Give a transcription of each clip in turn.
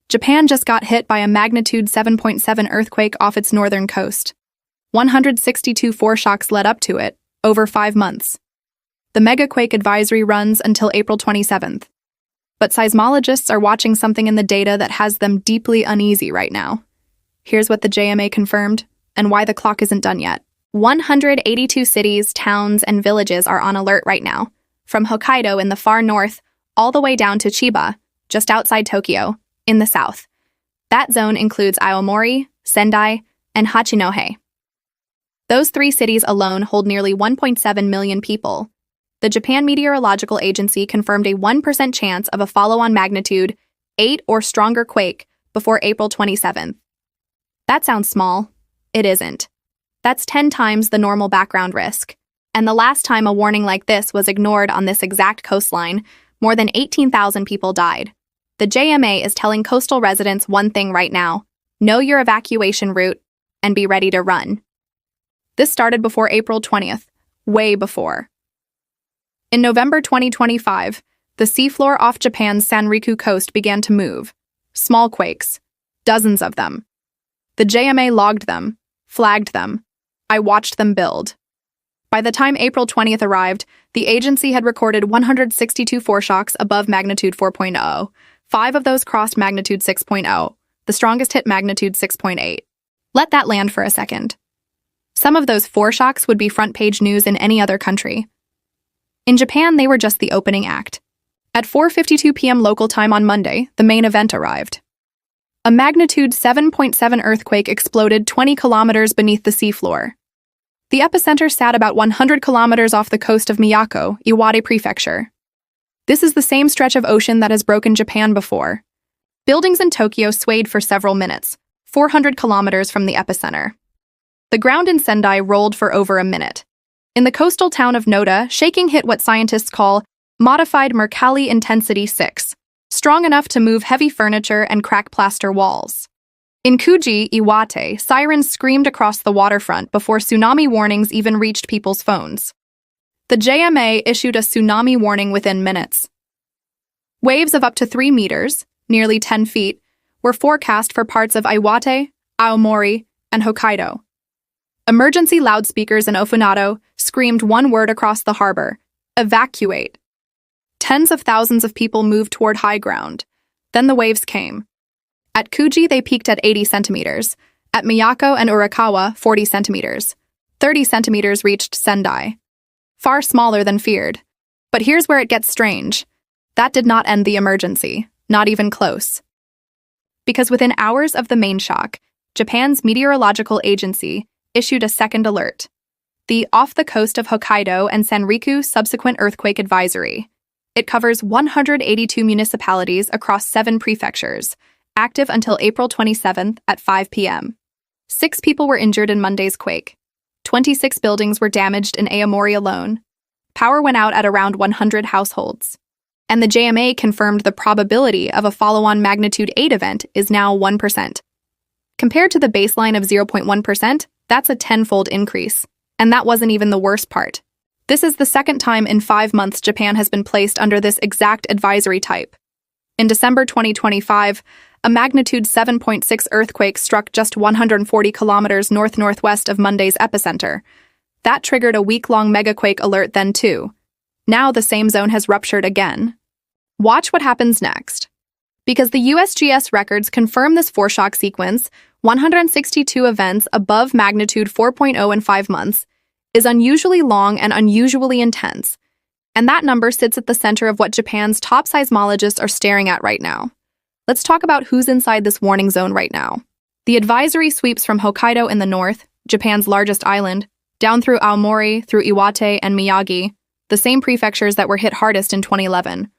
Japan just got hit by a magnitude 7.7 earthquake off its northern coast. 162 foreshocks led up to it, over 5 months. The Megaquake advisory runs until April 27th. But seismologists are watching something in the data that has them deeply uneasy right now. Here's what the JMA confirmed, and why the clock isn't done yet. 182 cities, towns, and villages are on alert right now, from Hokkaido in the far north all the way down to Chiba, just outside Tokyo, in the south. That zone includes Aomori, Sendai, and Hachinohe. Those 3 cities alone hold nearly 1.7 million people. The Japan Meteorological Agency confirmed a 1% chance of a follow-on magnitude 8 or stronger quake before April 27th. That sounds small. It isn't. That's 10 times the normal background risk. And the last time a warning like this was ignored on this exact coastline, more than 18,000 people died. The JMA is telling coastal residents one thing right now: know your evacuation route and be ready to run. This started before April 20th, way before. In November 2025, the seafloor off Japan's Sanriku coast began to move. Small quakes, dozens of them. The JMA logged them, flagged them. I watched them build. By the time April 20th arrived, the agency had recorded 162 foreshocks above magnitude 4.0. 5 of those crossed magnitude 6.0. The strongest hit magnitude 6.8. Let that land for a second. Some of those foreshocks would be front-page news in any other country. In Japan, they were just the opening act. At 4:52 p.m. local time on Monday, the main event arrived. A magnitude 7.7 earthquake exploded 20 kilometers beneath the seafloor. The epicenter sat about 100 kilometers off the coast of Miyako, Iwate Prefecture. This is the same stretch of ocean that has broken Japan before. Buildings in Tokyo swayed for several minutes, 400 kilometers from the epicenter. The ground in Sendai rolled for over a minute. In the coastal town of Noda, shaking hit what scientists call modified Mercalli intensity 6, strong enough to move heavy furniture and crack plaster walls. In Kuji, Iwate, sirens screamed across the waterfront before tsunami warnings even reached people's phones. The JMA issued a tsunami warning within minutes. Waves of up to 3 meters, nearly 10 feet, were forecast for parts of Iwate, Aomori, and Hokkaido. Emergency loudspeakers in Ofunato screamed one word across the harbor: evacuate. Tens of thousands of people moved toward high ground. Then the waves came. At Kuji, they peaked at 80 centimeters. At Miyako and Urikawa, 40 centimeters. 30 centimeters reached Sendai. Far smaller than feared. But here's where it gets strange. That did not end the emergency, not even close. Because within hours of the main shock, Japan's meteorological agency issued a second alert. The off the coast of Hokkaido and Sanriku subsequent earthquake advisory. It covers 182 municipalities across 7 prefectures, active until April 27th at 5 p.m. 6 people were injured in Monday's quake. 26 buildings were damaged in Aomori alone. Power went out at around 100 households. And the JMA confirmed the probability of a follow-on magnitude 8 event is now 1%. Compared to the baseline of 0.1%, that's a 10-fold increase. And that wasn't even the worst part. This is the second time in 5 months Japan has been placed under this exact advisory type. In December 2025, a magnitude 7.6 earthquake struck just 140 kilometers north-northwest of Monday's epicenter. That triggered a week-long megaquake alert then too. Now the same zone has ruptured again. Watch what happens next. Because the USGS records confirm this foreshock sequence, 162 events above magnitude 4.0 in 5 months, is unusually long and unusually intense. And that number sits at the center of what Japan's top seismologists are staring at right now. Let's talk about who's inside this warning zone right now. The advisory sweeps from Hokkaido in the north, Japan's largest island, down through Aomori, through Iwate and Miyagi, the same prefectures that were hit hardest in 2011,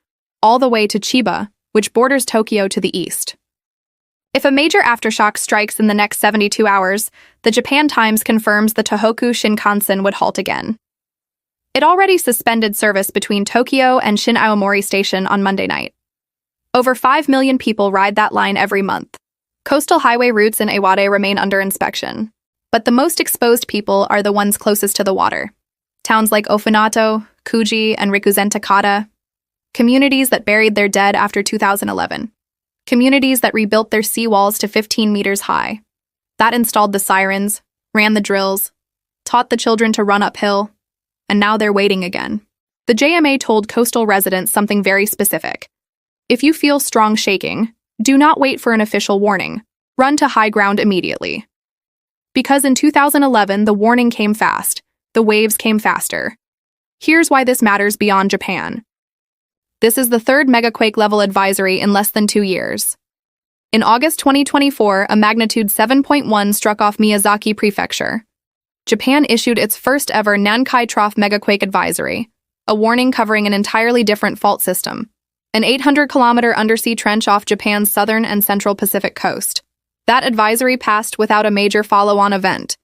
all the way to Chiba, which borders Tokyo to the east. If a major aftershock strikes in the next 72 hours, the Japan Times confirms the Tohoku Shinkansen would halt again. It already suspended service between Tokyo and Shin Aomori Station on Monday night. Over 5 million people ride that line every month. Coastal highway routes in Iwate remain under inspection. But the most exposed people are the ones closest to the water. Towns like Ofunato, Kuji, and Rikuzen Takata. Communities that buried their dead after 2011. Communities that rebuilt their seawalls to 15 meters high. That installed the sirens, ran the drills, taught the children to run uphill, and now they're waiting again. The JMA told coastal residents something very specific. If you feel strong shaking, do not wait for an official warning. Run to high ground immediately. Because in 2011, the warning came fast. The waves came faster. Here's why this matters beyond Japan. This is the third megaquake level advisory in less than 2 years. In August 2024, a magnitude 7.1 struck off Miyazaki Prefecture. Japan issued its first ever Nankai Trough Megaquake Advisory, a warning covering an entirely different fault system, an 800-kilometer undersea trench off Japan's southern and central Pacific coast. That advisory passed without a major follow-on event.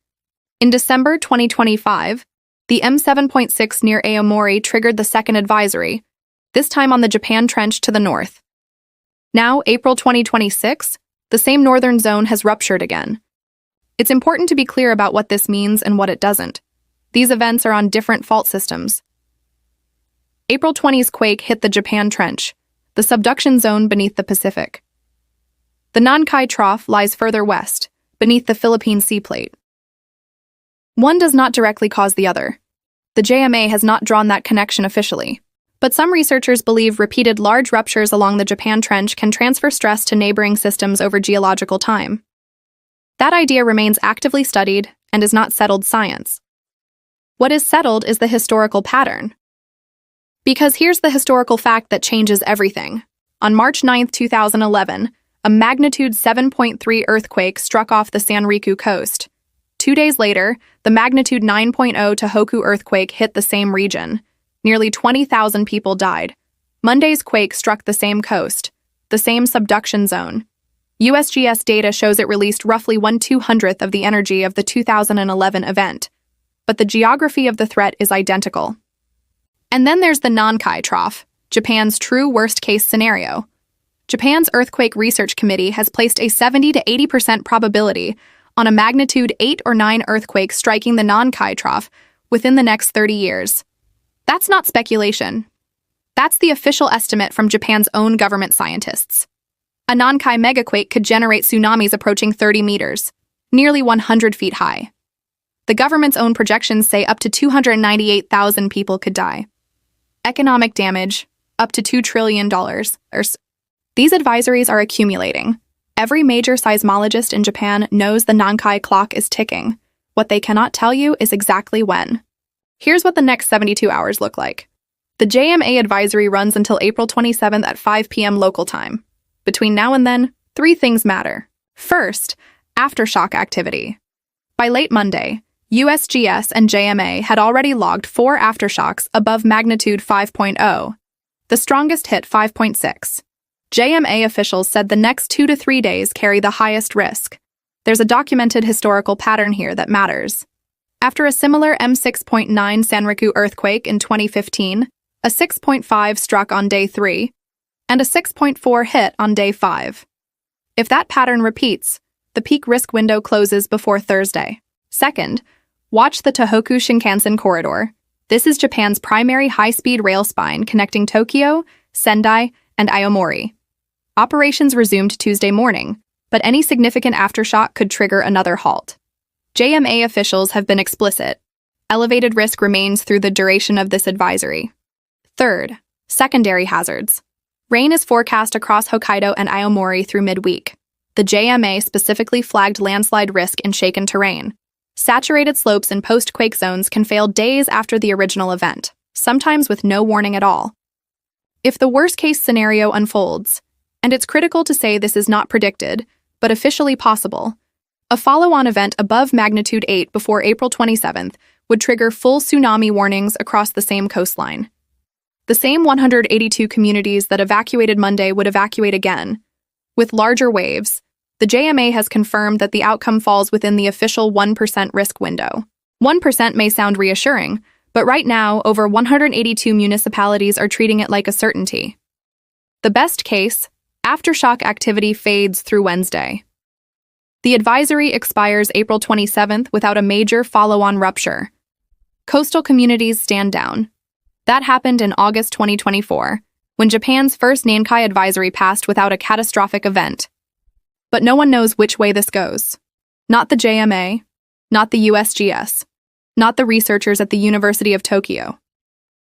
In December 2025, the M7.6 near Aomori triggered the second advisory, this time on the Japan Trench to the north. Now, April 2026, the same northern zone has ruptured again. It's important to be clear about what this means and what it doesn't. These events are on different fault systems. April 20's quake hit the Japan Trench, the subduction zone beneath the Pacific. The Nankai Trough lies further west, beneath the Philippine Sea Plate. One does not directly cause the other. The JMA has not drawn that connection officially. But some researchers believe repeated large ruptures along the Japan Trench can transfer stress to neighboring systems over geological time. That idea remains actively studied and is not settled science. What is settled is the historical pattern. Because here's the historical fact that changes everything. On March 9, 2011, a magnitude 7.3 earthquake struck off the Sanriku coast. 2 days later, the magnitude 9.0 Tohoku earthquake hit the same region. Nearly 20,000 people died. Monday's quake struck the same coast, the same subduction zone. USGS data shows it released roughly 1/200th of the energy of the 2011 event. But the geography of the threat is identical. And then there's the Nankai Trough, Japan's true worst-case scenario. Japan's Earthquake Research Committee has placed a 70 to 80% probability on a magnitude 8 or 9 earthquake striking the Nankai Trough within the next 30 years. That's not speculation. That's the official estimate from Japan's own government scientists. A Nankai megaquake could generate tsunamis approaching 30 meters, nearly 100 feet high. The government's own projections say up to 298,000 people could die. Economic damage, up to $2 trillion. These advisories are accumulating. Every major seismologist in Japan knows the Nankai clock is ticking. What they cannot tell you is exactly when. Here's what the next 72 hours look like. The JMA advisory runs until April 27th at 5 p.m. local time. Between now and then, 3 things matter. First, aftershock activity. By late Monday, USGS and JMA had already logged 4 aftershocks above magnitude 5.0. The strongest hit 5.6. JMA officials said the next 2 to 3 days carry the highest risk. There's a documented historical pattern here that matters. After a similar M6.9 Sanriku earthquake in 2015, a 6.5 struck on day 3, and a 6.4 hit on day 5. If that pattern repeats, the peak risk window closes before Thursday. Second, watch the Tohoku Shinkansen corridor. This is Japan's primary high-speed rail spine connecting Tokyo, Sendai, and Aomori. Operations resumed Tuesday morning, but any significant aftershock could trigger another halt. JMA officials have been explicit. Elevated risk remains through the duration of this advisory. Third, secondary hazards. Rain is forecast across Hokkaido and Aomori through midweek. The JMA specifically flagged landslide risk in shaken terrain. Saturated slopes in post-quake zones can fail days after the original event, sometimes with no warning at all. If the worst-case scenario unfolds, and it's critical to say this is not predicted, but officially possible, a follow-on event above magnitude 8 before April 27th would trigger full tsunami warnings across the same coastline. The same 182 communities that evacuated Monday would evacuate again. With larger waves, the JMA has confirmed that the outcome falls within the official 1% risk window. 1% may sound reassuring, but right now, over 182 municipalities are treating it like a certainty. The best case, aftershock activity fades through Wednesday. The advisory expires April 27th without a major follow-on rupture. Coastal communities stand down. That happened in August 2024. when Japan's first Nankai advisory passed without a catastrophic event. But no one knows which way this goes. Not the JMA, not the USGS, not the researchers at the University of Tokyo.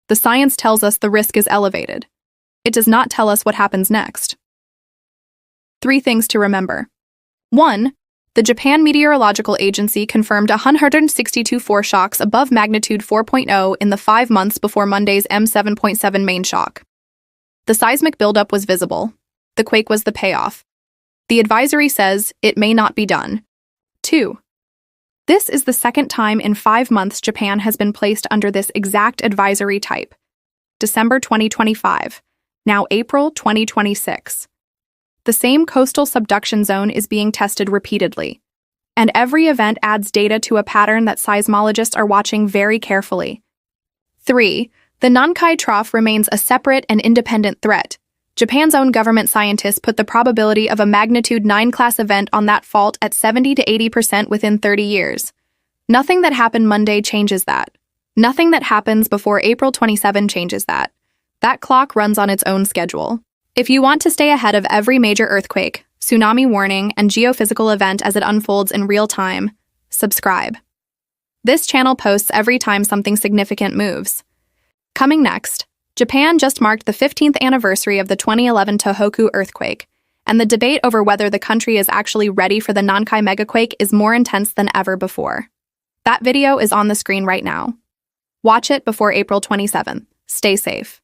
The science tells us the risk is elevated. It does not tell us what happens next. 3 things to remember. 1. The Japan Meteorological Agency confirmed 162 foreshocks above magnitude 4.0 in the 5 months before Monday's M7.7 main shock. The seismic buildup was visible. The quake was the payoff. The advisory says it may not be done. 2. This is the second time in 5 months Japan has been placed under this exact advisory type. December 2025, now April 2026. The same coastal subduction zone is being tested repeatedly, and every event adds data to a pattern that seismologists are watching very carefully. 3. The Nankai Trough remains a separate and independent threat. Japan's own government scientists put the probability of a magnitude 9 class event on that fault at 70 to 80% within 30 years. Nothing that happened Monday changes that. Nothing that happens before April 27 changes that. That clock runs on its own schedule. If you want to stay ahead of every major earthquake, tsunami warning, and geophysical event as it unfolds in real time, subscribe. This channel posts every time something significant moves. Coming next, Japan just marked the 15th anniversary of the 2011 Tohoku earthquake, and the debate over whether the country is actually ready for the Nankai Megaquake is more intense than ever before. That video is on the screen right now. Watch it before April 27th. Stay safe.